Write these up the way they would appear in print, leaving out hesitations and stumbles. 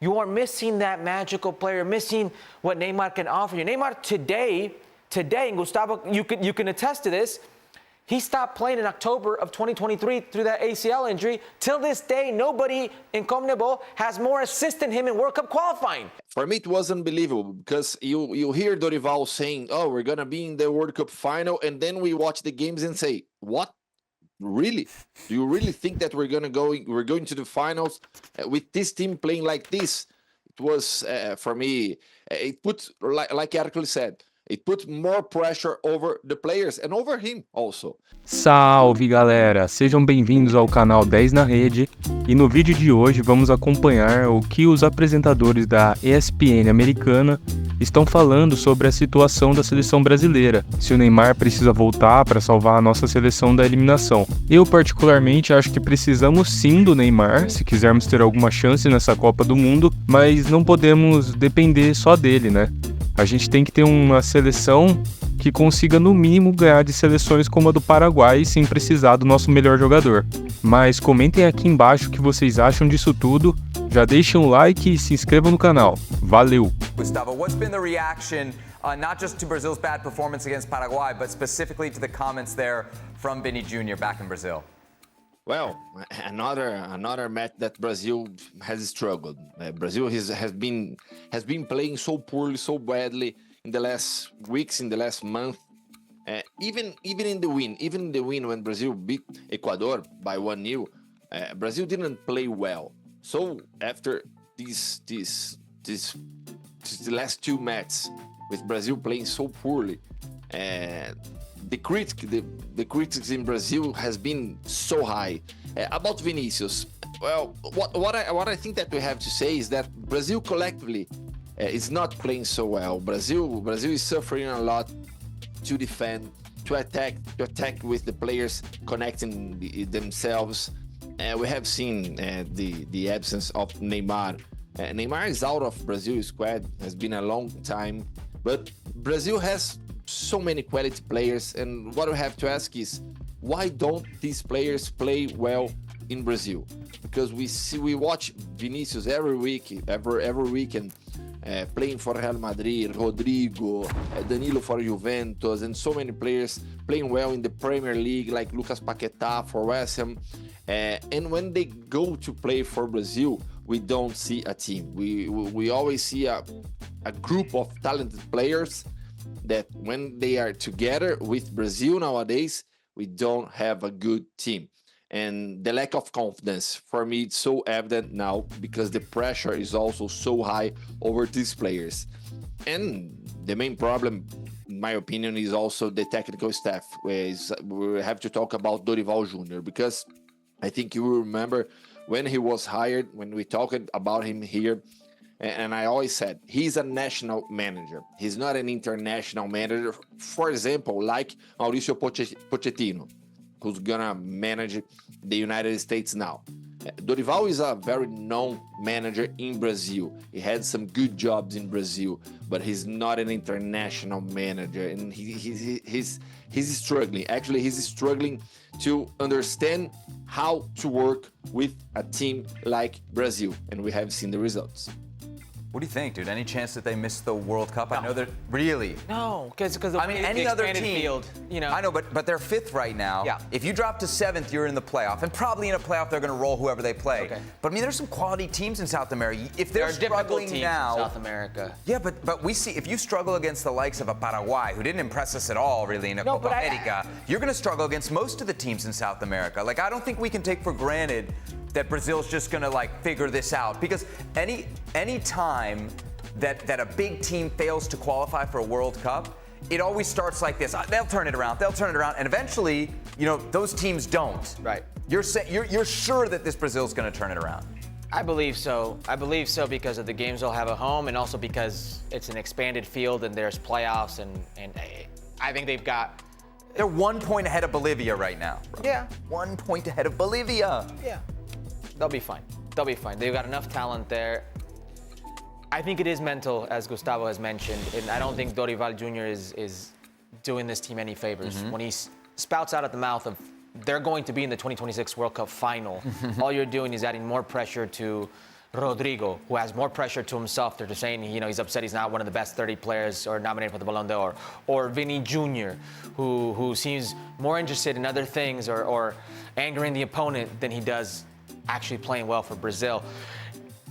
You are missing that magical player, missing what Neymar can offer you. Neymar today, and Gustavo, you can attest to this, he stopped playing in October of 2023 through that ACL injury. Till this day, nobody in CONMEBOL has more assists than him in World Cup qualifying. For me, it was unbelievable because you hear Dorival saying, "Oh, we're gonna be in the World Cup final," and then we watch the games and say, "What? Really? Do you really think that we're going to the finals with this team playing like this?" It was for me. It put like Hercules said. It put more pressure over the players and over him also. Salve galera, sejam bem-vindos ao canal 10 na Rede e no vídeo de hoje vamos acompanhar o que os apresentadores da ESPN Americana estão falando sobre a situação da seleção brasileira, se o Neymar precisa voltar para salvar a nossa seleção da eliminação. Eu particularmente acho que precisamos sim do Neymar, se quisermos ter alguma chance nessa Copa do Mundo, mas não podemos depender só dele, né? A gente tem que ter uma seleção que consiga no mínimo ganhar de seleções como a do Paraguai sem precisar do nosso melhor jogador. Mas comentem aqui embaixo o que vocês acham disso tudo, já deixem um like e se inscrevam no canal. Valeu! Gustavo, what's been the reaction, not just to Brazil's bad performance against Paraguay, but specifically to the comments there from Vini Jr. back in Brazil? Well, another match that Brazil has struggled. Brazil has been playing so poorly, so badly in the last weeks, in the last month. Even in the win when Brazil beat Ecuador by 1-0, Brazil didn't play well. So after these last two matches with Brazil playing so poorly, the critics in Brazil has been so high about Vinicius. Well, what I think that we have to say is that Brazil collectively is not playing so well. Brazil is suffering a lot to defend, to attack with the players connecting themselves. We have seen the absence of Neymar. Neymar is out of Brazil squad. Has been a long time, but Brazil has so many quality players, and what we have to ask is, why don't these players play well in Brazil? Because we watch Vinicius every weekend playing for Real Madrid, Rodrigo, Danilo for Juventus, and so many players playing well in the Premier League, like Lucas Paquetá for West Ham. And when they go to play for Brazil, we don't see a team. We always see a group of talented players that when they are together with Brazil nowadays, we don't have a good team. And the lack of confidence, for me, it's so evident now because the pressure is also so high over these players. And the main problem, in my opinion, is also the technical staff. We have to talk about Dorival Jr. because I think you will remember when he was hired, when we talked about him here, and I always said, he's a national manager. He's not an international manager. For example, like Mauricio Pochettino, who's gonna manage the United States now. Dorival is a very known manager in Brazil. He had some good jobs in Brazil, but he's not an international manager, and he's struggling. Actually, he's struggling to understand how to work with a team like Brazil, and we have seen the results. What do you think, dude? Any chance that they missed the World Cup? No. I know that really. No, because I mean, any other team. Field, you know. I know, but they're fifth right now. Yeah. If you drop to seventh, you're in the playoff, and probably in a playoff they're going to roll whoever they play. Okay. But I mean, there's some quality teams in South America. If they're there are struggling teams now, in South America. Yeah, but we see if you struggle against the likes of a Paraguay, who didn't impress us at all, really, in a Copa America, you're going to struggle against most of the teams in South America. Like, I don't think we can take for granted that Brazil's just going to like figure this out, because any time that a big team fails to qualify for a World Cup, it always starts like this. They'll turn it around, and eventually, you know, those teams don't. Right. You're sure that this Brazil's going to turn it around? I believe so. I believe so because of the games they'll have at home, and also because it's an expanded field and there's playoffs, and I think they've got. They're 1 point ahead of Bolivia right now. Yeah. 1 point ahead of Bolivia. Yeah. They'll be fine. They've got enough talent there. I think it is mental, as Gustavo has mentioned, and I don't think Dorival Jr. is doing this team any favors. When he spouts out at the mouth of they're going to be in the 2026 World Cup final, all you're doing is adding more pressure to Rodrigo, who has more pressure to himself. They're just saying, he's upset he's not one of the best 30 players or nominated for the Ballon d'Or. Or Vini Jr., who seems more interested in other things or angering the opponent than he does actually playing well for Brazil.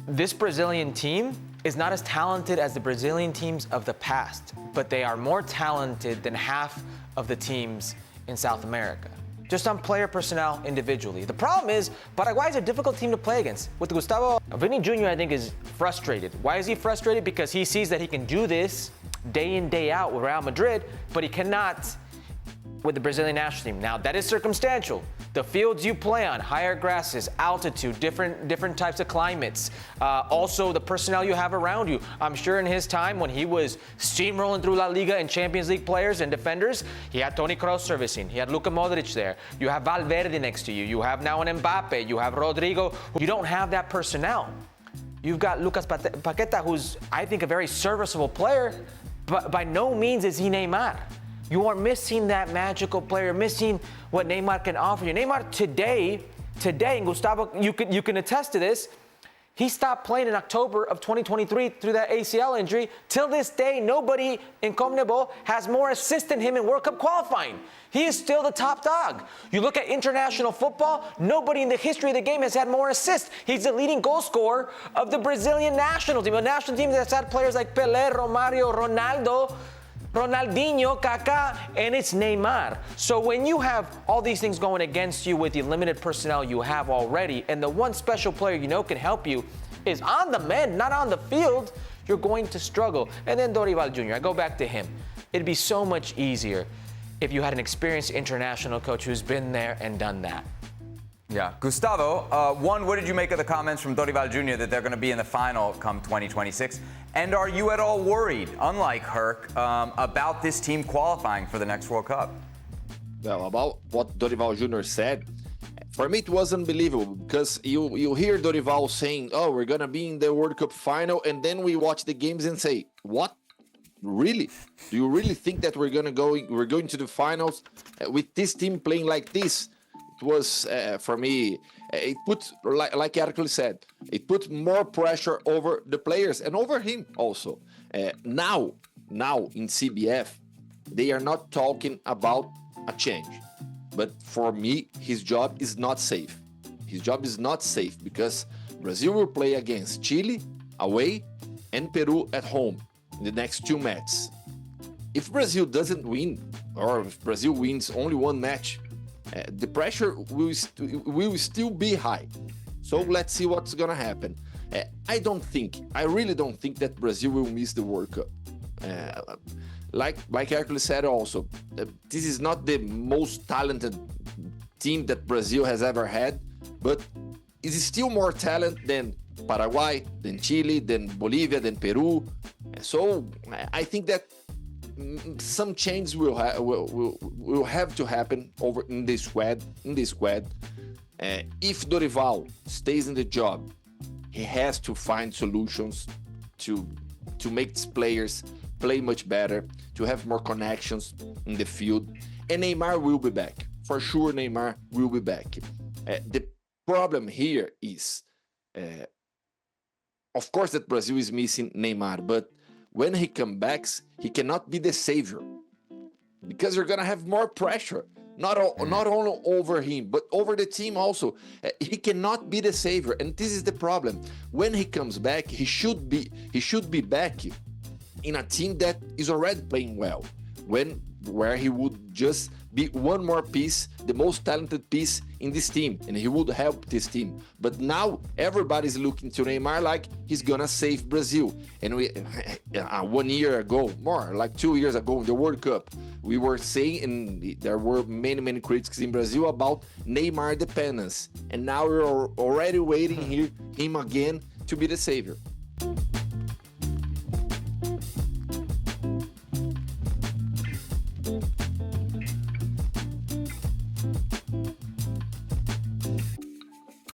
This Brazilian team is not as talented as the Brazilian teams of the past, but they are more talented than half of the teams in South America. Just on player personnel individually. The problem is, Paraguay is a difficult team to play against. With Gustavo, Vini Jr., I think, is frustrated. Why is he frustrated? Because he sees that he can do this day in, day out with Real Madrid, but he cannot with the Brazilian national team. Now, that is circumstantial. The fields you play on, higher grasses, altitude, different types of climates, also the personnel you have around you. I'm sure in his time when he was steamrolling through La Liga and Champions League players and defenders, he had Toni Kroos servicing, he had Luka Modric there, you have Valverde next to you, you have now an Mbappe, you have Rodrigo. You don't have that personnel. You've got Lucas Paqueta, who's, I think, a very serviceable player, but by no means is he Neymar. You are missing that magical player, missing what Neymar can offer you. Neymar today, and Gustavo, you can attest to this, he stopped playing in October of 2023 through that ACL injury. Till this day, nobody in CONMEBOL has more assists than him in World Cup qualifying. He is still the top dog. You look at international football, nobody in the history of the game has had more assists. He's the leading goal scorer of the Brazilian national team, a national team that's had players like Pelé, Romario, Ronaldo, Ronaldinho, Kaká, and it's Neymar. So when you have all these things going against you with the limited personnel you have already, and the one special player you know can help you is on the mend, not on the field, you're going to struggle. And then Dorival Jr., I go back to him. It'd be so much easier if you had an experienced international coach who's been there and done that. Yeah. Gustavo, one, what did you make of the comments from Dorival Jr. that they're going to be in the final come 2026? And are you at all worried, unlike Herc, about this team qualifying for the next World Cup? Well, about what Dorival Jr. said, for me it was unbelievable because you hear Dorival saying, oh, we're going to be in the World Cup final, and then we watch the games and say, what? Really? Do you really think that we're going to the finals with this team playing like this? It was, for me, it put, like Hercules said, it put more pressure over the players and over him also. Now in CBF, they are not talking about a change. But for me, his job is not safe. His job is not safe because Brazil will play against Chile away and Peru at home in the next two matches. If Brazil doesn't win, or if Brazil wins only one match, the pressure will still be high. So let's see what's gonna happen. I really don't think that Brazil will miss the World Cup. Like Hercules said also, this is not the most talented team that Brazil has ever had, but it is still more talent than Paraguay, than Chile, than Bolivia, than Peru. So I think that some changes will have to happen over in the squad. If Dorival stays in the job, he has to find solutions to make his players play much better, to have more connections in the field. And Neymar will be back. For sure, Neymar will be back. The problem here is, of course, that Brazil is missing Neymar, but when he comes back, he cannot be the savior because you're gonna have more pressure, not only over him but over the team also. He cannot be the savior, and this is the problem. When he comes back, he should be back in a team that is already playing well, where he would just be one more piece, the most talented piece in this team, and he would help this team. But now everybody's looking to Neymar like he's gonna save Brazil. And we 1 year ago, more like 2 years ago in the World Cup, we were saying, and there were many critics in Brazil about Neymar dependence, and now we're already waiting him again to be the savior.